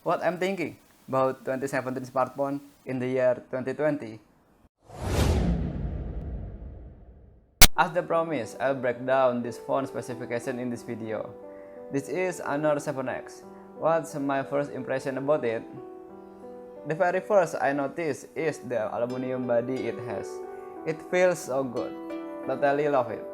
what I'm thinking about 2017 smartphone in the year 2020. As the promise, I'll break down this phone specification in this video. This is Honor 7X. What's my first impression about it? The very first I noticed is the aluminum body it has. It feels so good. Totally love it.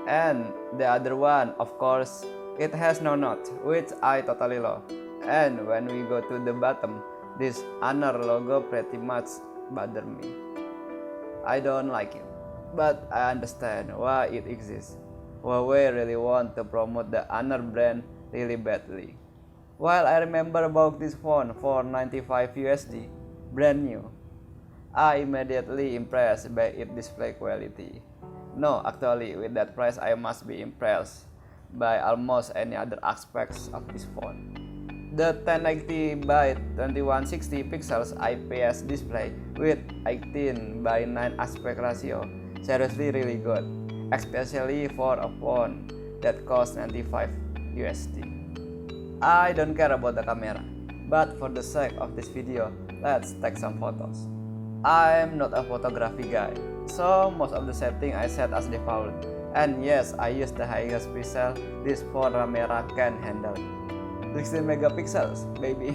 And the other one, of course, it has no note, which I totally love. And when we go to the bottom, this Honor logo pretty much bother me. I don't like it, but I understand why it exists. Huawei really want to promote the Honor brand really badly. While I remember bought this phone for 95 USD, brand new, I immediately impressed by its display quality. No, actually, with that price I must be impressed by almost any other aspects of this phone. The 1080 by 2160 pixels IPS display with 18 by 9 aspect ratio seriously really good, especially for a phone that costs 95 USD. I don't care about the camera, but for the sake of this video, let's take some photos. I'm not a photography guy, so most of the setting I set as default. And yes, I use the highest pixel this phone camera can handle. 16 megapixels, baby.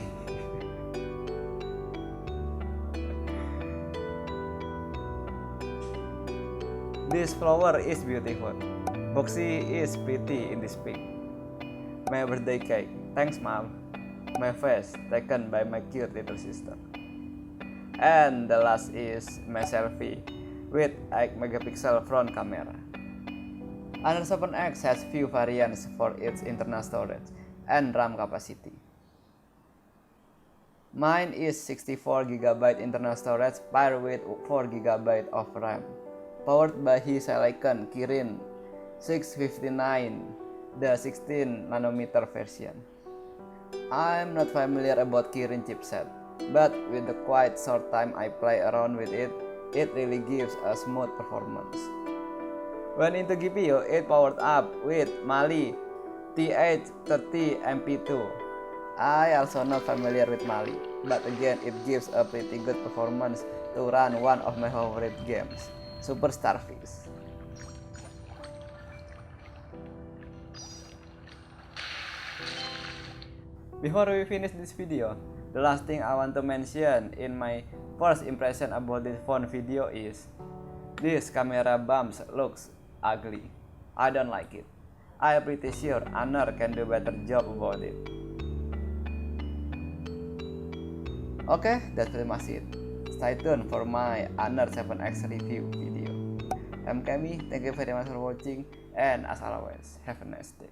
This flower is beautiful. Boxy is pretty in this pic. My birthday cake, thanks mom. My face taken by my cute little sister. And the last is my selfie with 8 megapixel front camera. Honor 7X has few variants for its internal storage and RAM capacity. Mine is 64GB internal storage paired with 4GB of RAM, powered by his Silicon Kirin 659, the 16nm version. I'm not familiar about Kirin chipset, but with the quite short time I play around with it, it really gives a smooth performance. When into GPU, it powered up with Mali T830MP2. I also not familiar with Mali, but again it gives a pretty good performance to run one of my favorite games, Super Starfish. Before we finish this video, the last thing I want to mention in my first impression about this phone video is this camera bumps looks ugly. I don't like it. I'm pretty sure Honor can do better job about it. Okay, that's pretty much it. Stay tuned for my Honor 7X review video. I'm Kami, thank you very much for watching, and as always, have a nice day.